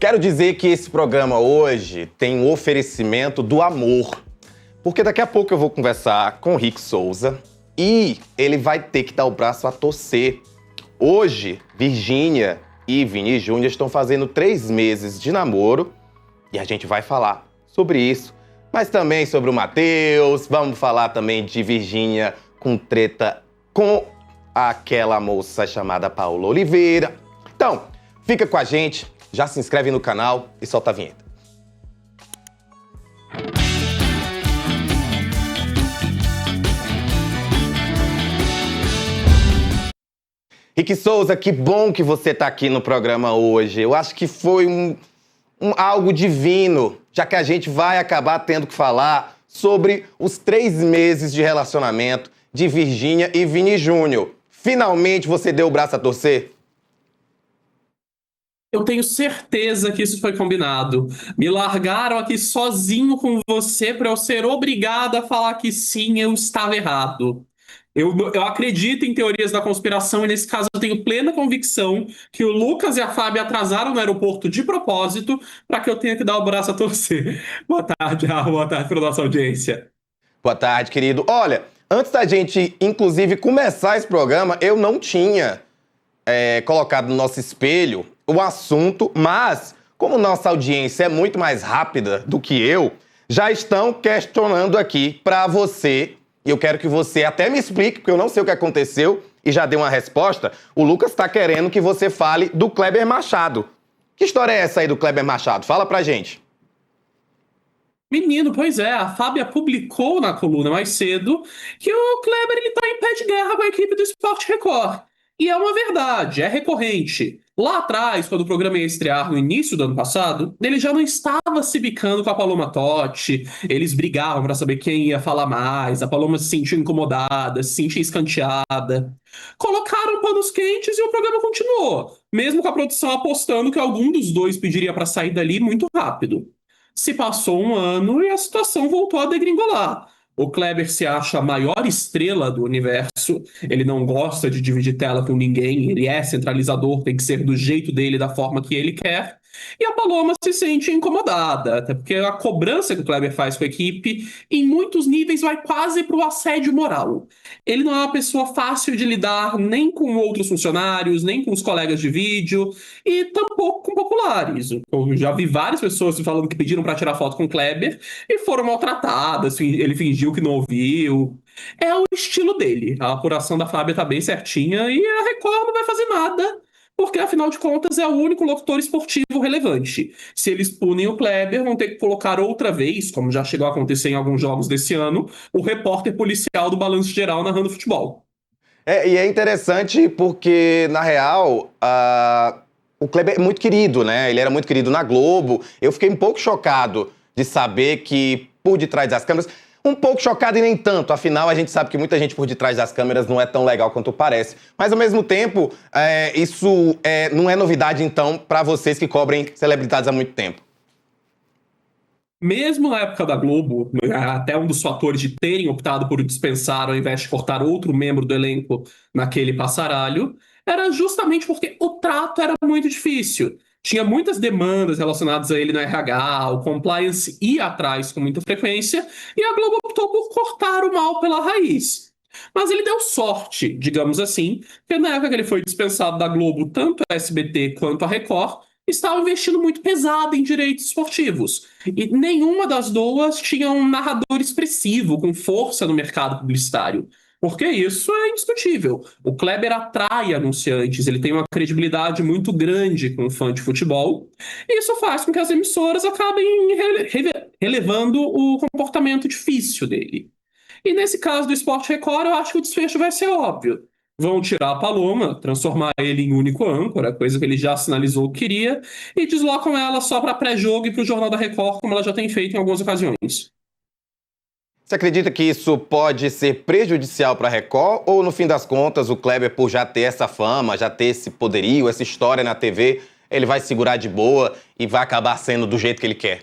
Quero dizer que esse programa hoje tem um oferecimento do amor. Porque daqui a pouco eu vou conversar com o Rick Souza e ele vai ter que dar o braço a torcer. Hoje, Virgínia e Vini Júnior estão fazendo 3 meses de namoro e a gente vai falar sobre isso. Mas também sobre o Matheus, vamos falar também de Virgínia com treta com aquela moça chamada Paula Oliveira. Então, fica com a gente, já se inscreve no canal e solta a vinheta. Rick Souza, que bom que você está aqui no programa hoje. Eu acho que foi algo divino, já que a gente vai acabar tendo que falar sobre os 3 meses de relacionamento de Virgínia e Vini Júnior. Finalmente você deu o braço a torcer? Eu tenho certeza que isso foi combinado. Me largaram aqui sozinho com você para eu ser obrigado a falar que sim, eu estava errado. Eu acredito em teorias da conspiração e, nesse caso, eu tenho plena convicção que o Lucas e a Fábia atrasaram no aeroporto de propósito para que eu tenha que dar o braço a torcer. Boa tarde, boa tarde para nossa audiência. Boa tarde, querido. Olha, antes da gente, inclusive, começar esse programa, eu não tinha colocado no nosso espelho o assunto, mas, como nossa audiência é muito mais rápida do que eu, já estão questionando aqui para você. E eu quero que você até me explique, porque eu não sei o que aconteceu e já dei uma resposta. O Lucas está querendo que você fale do Kleber Machado. Que história é essa aí do Kleber Machado? Fala pra gente. Menino, pois é, a Fábia publicou na coluna mais cedo que o Kleber ele tá em pé de guerra com a equipe do Sport Record. E é uma verdade, é recorrente. Lá atrás, quando o programa ia estrear no início do ano passado, ele já não estava se bicando com a Paloma Totti, eles brigavam para saber quem ia falar mais, a Paloma se sentiu incomodada, se sentia escanteada. Colocaram panos quentes e o programa continuou, mesmo com a produção apostando que algum dos dois pediria para sair dali muito rápido. Se passou um ano e a situação voltou a degringolar. O Kleber se acha a maior estrela do universo, ele não gosta de dividir tela com ninguém, ele é centralizador, tem que ser do jeito dele, da forma que ele quer. E a Paloma se sente incomodada, até porque a cobrança que o Kleber faz com a equipe, em muitos níveis, vai quase para o assédio moral. Ele não é uma pessoa fácil de lidar nem com outros funcionários, nem com os colegas de vídeo, e tampouco com populares. Eu já vi várias pessoas falando que pediram para tirar foto com o Kleber e foram maltratadas, ele fingiu que não ouviu. É o estilo dele. A apuração da Fábia tá bem certinha e a Record não vai fazer nada, porque afinal de contas é o único locutor esportivo relevante. Se eles punem o Kleber, vão ter que colocar outra vez, como já chegou a acontecer em alguns jogos desse ano, o repórter policial do Balanço Geral narrando futebol. E é interessante porque, na real, o Kleber é muito querido, né? Ele era muito querido na Globo. Eu fiquei um pouco chocado de saber que, por detrás das câmeras... Um pouco chocado e nem tanto, afinal a gente sabe que muita gente por detrás das câmeras não é tão legal quanto parece. Mas ao mesmo tempo, isso não é novidade então para vocês que cobrem celebridades há muito tempo. Mesmo na época da Globo, até um dos fatores de terem optado por dispensar ao invés de cortar outro membro do elenco naquele passaralho, era justamente porque o trato era muito difícil. Tinha muitas demandas relacionadas a ele no RH, o compliance ia atrás com muita frequência, e a Globo optou por cortar o mal pela raiz. Mas ele deu sorte, digamos assim, porque na época que ele foi dispensado da Globo, tanto a SBT quanto a Record estavam investindo muito pesado em direitos esportivos. E nenhuma das duas tinha um narrador expressivo, com força no mercado publicitário. Porque isso é indiscutível. O Kleber atrai anunciantes, ele tem uma credibilidade muito grande com o fã de futebol. E isso faz com que as emissoras acabem relevando o comportamento difícil dele. E nesse caso do Sport Record, eu acho que o desfecho vai ser óbvio. Vão tirar a Paloma, transformar ele em único âncora, coisa que ele já sinalizou que queria, e deslocam ela só para pré-jogo e para o Jornal da Record, como ela já tem feito em algumas ocasiões. Você acredita que isso pode ser prejudicial para a Record ou, no fim das contas, o Kleber, por já ter essa fama, já ter esse poderio, essa história na TV, ele vai segurar de boa e vai acabar sendo do jeito que ele quer?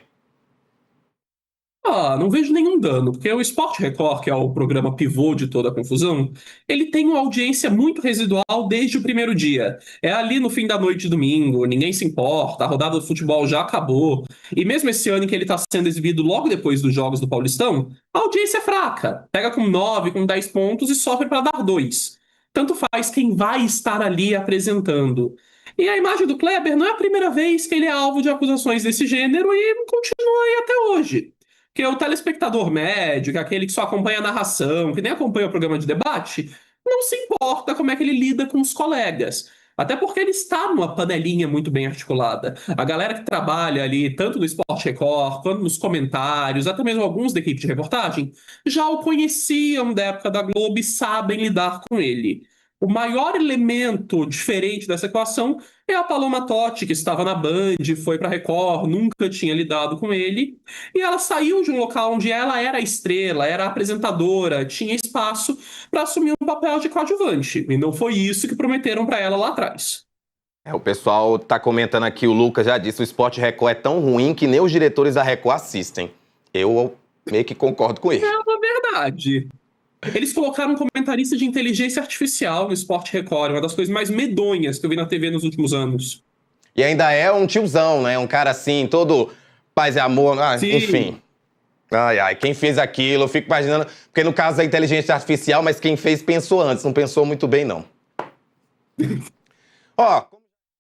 Não vejo nenhum dano, porque o Sport Record, que é o programa pivô de toda a confusão, ele tem uma audiência muito residual desde o primeiro dia. É ali no fim da noite de domingo, ninguém se importa, a rodada do futebol já acabou. E mesmo esse ano em que ele está sendo exibido logo depois dos jogos do Paulistão, a audiência é fraca. Pega com 9, com 10 pontos e sofre para dar 2. Tanto faz quem vai estar ali apresentando. E a imagem do Kleber não é a primeira vez que ele é alvo de acusações desse gênero e continua aí até hoje. Porque o telespectador médio, que é aquele que só acompanha a narração, que nem acompanha o programa de debate, não se importa como é que ele lida com os colegas. Até porque ele está numa panelinha muito bem articulada. A galera que trabalha ali, tanto no Sport Record, quanto nos comentários, até mesmo alguns da equipe de reportagem, já o conheciam da época da Globo e sabem lidar com ele. O maior elemento diferente dessa equação é a Paloma Totti, que estava na Band, foi para Record, nunca tinha lidado com ele. E ela saiu de um local onde ela era a estrela, era a apresentadora, tinha espaço para assumir um papel de coadjuvante. E não foi isso que prometeram para ela lá atrás. O pessoal tá comentando aqui, o Lucas já disse, o Sport Record é tão ruim que nem os diretores da Record assistem. Eu meio que concordo com ele. É uma verdade. Eles colocaram um comentarista de inteligência artificial no Sport Record, uma das coisas mais medonhas que eu vi na TV nos últimos anos. E ainda é um tiozão, né? Um cara assim, todo paz e amor, Sim. enfim. Ai, quem fez aquilo, eu fico imaginando, porque no caso da inteligência artificial, mas quem fez pensou antes, não pensou muito bem, não. Ó...